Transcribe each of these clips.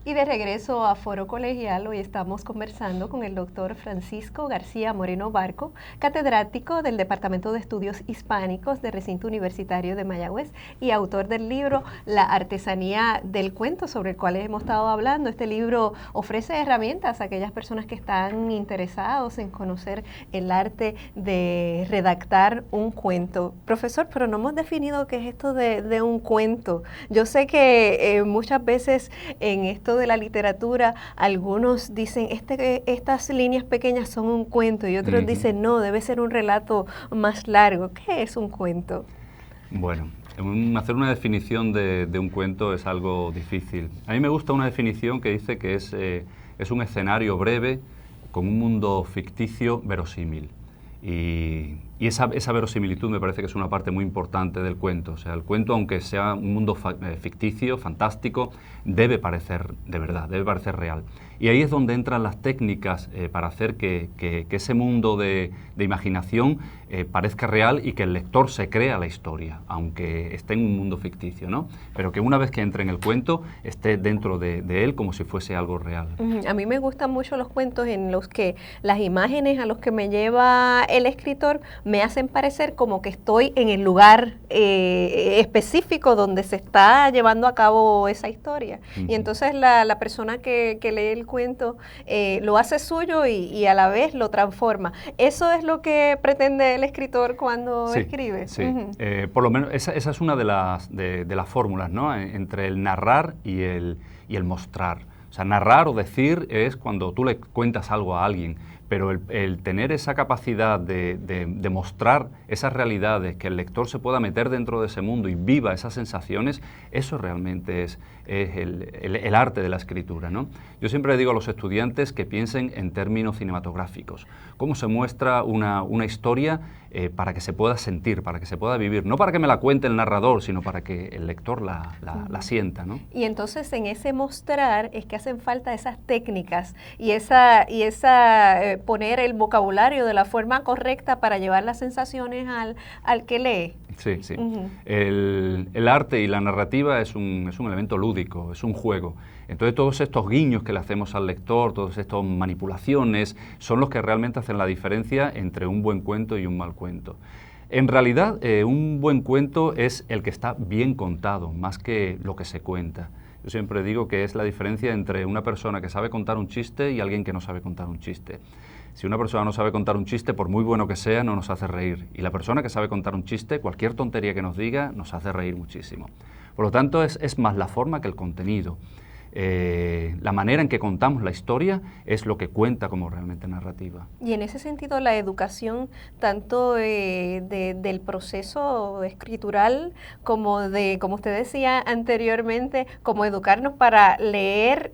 Y de regreso a Foro Colegial, hoy estamos conversando con el doctor Francisco García Moreno Barco, catedrático del Departamento de Estudios Hispánicos del Recinto Universitario de Mayagüez y autor del libro La Artesanía del Cuento, sobre el cual hemos estado hablando. Este libro ofrece herramientas a aquellas personas que están interesados en conocer el arte de redactar un cuento. Profesor, pero no hemos definido qué es esto de un cuento. Yo sé que muchas veces en esto de la literatura, algunos dicen, estas líneas pequeñas son un cuento, y otros dicen, no, debe ser un relato más largo. ¿Qué es un cuento? Bueno, hacer una definición de un cuento es algo difícil. A mí me gusta una definición que dice que es un escenario breve con un mundo ficticio verosímil. Y esa verosimilitud me parece que es una parte muy importante del cuento. O sea, el cuento, aunque sea un mundo ficticio, fantástico, debe parecer de verdad, debe parecer real. Y ahí es donde entran las técnicas para hacer que ese mundo de imaginación parezca real y que el lector se crea la historia, aunque esté en un mundo ficticio, ¿no? Pero que una vez que entre en el cuento, esté dentro de él como si fuese algo real. A mí me gustan mucho los cuentos en los que las imágenes a los que me lleva el escritor me hacen parecer como que estoy en el lugar específico donde se está llevando a cabo esa historia. Y entonces la persona que lee el cuento lo hace suyo y a la vez lo transforma. ¿Eso es lo que pretende el escritor cuando escribe? Sí, por lo menos esa es una de las fórmulas, ¿no? Entre el narrar y el mostrar. O sea, narrar o decir es cuando tú le cuentas algo a alguien, pero el tener esa capacidad de mostrar esas realidades, que el lector se pueda meter dentro de ese mundo y viva esas sensaciones, eso realmente es el arte de la escritura, ¿no? Yo siempre le digo a los estudiantes que piensen en términos cinematográficos. ¿Cómo se muestra una historia para que se pueda sentir, para que se pueda vivir? No para que me la cuente el narrador, sino para que el lector la sienta, ¿no? Y entonces en ese mostrar es que hacen falta esas técnicas y poner el vocabulario de la forma correcta para llevar las sensaciones al que lee. Sí, sí. El arte y la narrativa es un elemento lúdico, es un juego. Entonces todos estos guiños que le hacemos al lector, todas estas manipulaciones, son los que realmente hacen la diferencia entre un buen cuento y un mal cuento. En realidad, un buen cuento es el que está bien contado, más que lo que se cuenta. Yo siempre digo que es la diferencia entre una persona que sabe contar un chiste y alguien que no sabe contar un chiste. Si una persona no sabe contar un chiste, por muy bueno que sea, no nos hace reír. Y la persona que sabe contar un chiste, cualquier tontería que nos diga, nos hace reír muchísimo. Por lo tanto, es más la forma que el contenido. La manera en que contamos la historia es lo que cuenta como realmente narrativa. Y en ese sentido, la educación, tanto del proceso escritural como como usted decía anteriormente, como educarnos para leer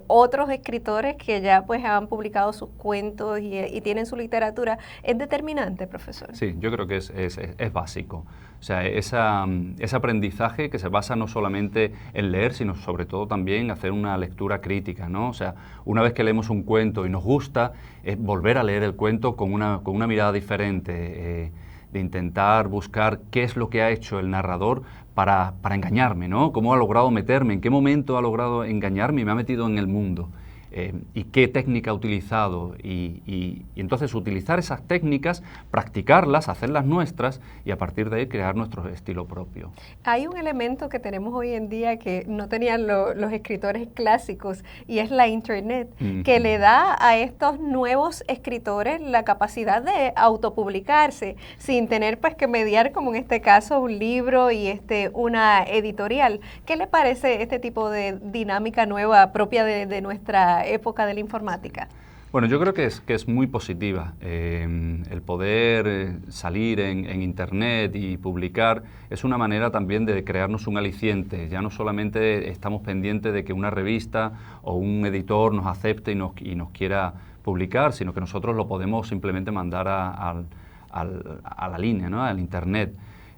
otros escritores que ya pues han publicado sus cuentos y tienen su literatura, ¿es determinante, profesor? Sí, yo creo que es básico. O sea, ese aprendizaje que se basa no solamente en leer, sino sobre todo también hacer una lectura crítica, ¿no? O sea, una vez que leemos un cuento y nos gusta, es volver a leer el cuento con una mirada diferente, de intentar buscar qué es lo que ha hecho el narrador para engañarme, ¿no? Cómo ha logrado meterme, en qué momento ha logrado engañarme y me ha metido en el mundo. Y qué técnica ha utilizado y entonces utilizar esas técnicas, practicarlas, hacerlas nuestras y a partir de ahí crear nuestro estilo propio. Hay un elemento que tenemos hoy en día que no tenían los escritores clásicos y es la internet, que le da a estos nuevos escritores la capacidad de autopublicarse sin tener pues que mediar, como en este caso, un libro y una editorial. ¿Qué le parece este tipo de dinámica nueva propia de nuestra época de la informática? Bueno, yo creo que es muy positiva. El poder salir en Internet y publicar es una manera también de crearnos un aliciente. Ya no solamente estamos pendientes de que una revista o un editor nos acepte y nos quiera publicar, sino que nosotros lo podemos simplemente mandar a la línea, ¿no? Al Internet.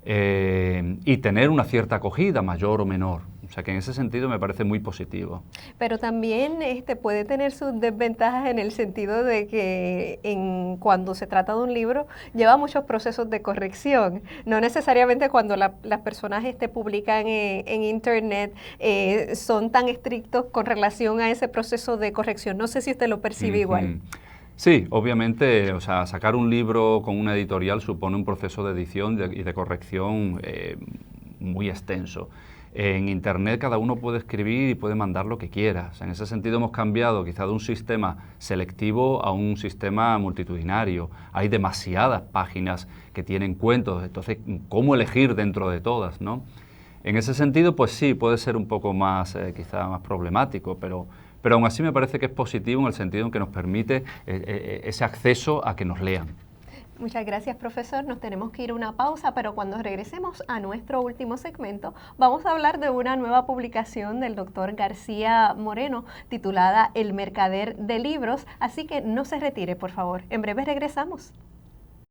Y tener una cierta acogida, mayor o menor. O sea que en ese sentido me parece muy positivo. Pero también puede tener sus desventajas en el sentido de que cuando se trata de un libro lleva muchos procesos de corrección. No necesariamente cuando las personas publican en Internet son tan estrictos con relación a ese proceso de corrección. No sé si usted lo percibe igual. Sí, obviamente, o sea, sacar un libro con una editorial supone un proceso de edición y de corrección muy extenso. En Internet cada uno puede escribir y puede mandar lo que quiera. O sea, en ese sentido hemos cambiado quizá de un sistema selectivo a un sistema multitudinario. Hay demasiadas páginas que tienen cuentos, entonces, ¿cómo elegir dentro de todas, no? En ese sentido, pues sí, puede ser un poco más, quizá más problemático, pero aún así me parece que es positivo en el sentido en que nos permite ese acceso a que nos lean. Muchas gracias, profesor. Nos tenemos que ir a una pausa, pero cuando regresemos a nuestro último segmento, vamos a hablar de una nueva publicación del doctor García Moreno, titulada El mercader de libros, así que no se retire, por favor. En breve regresamos.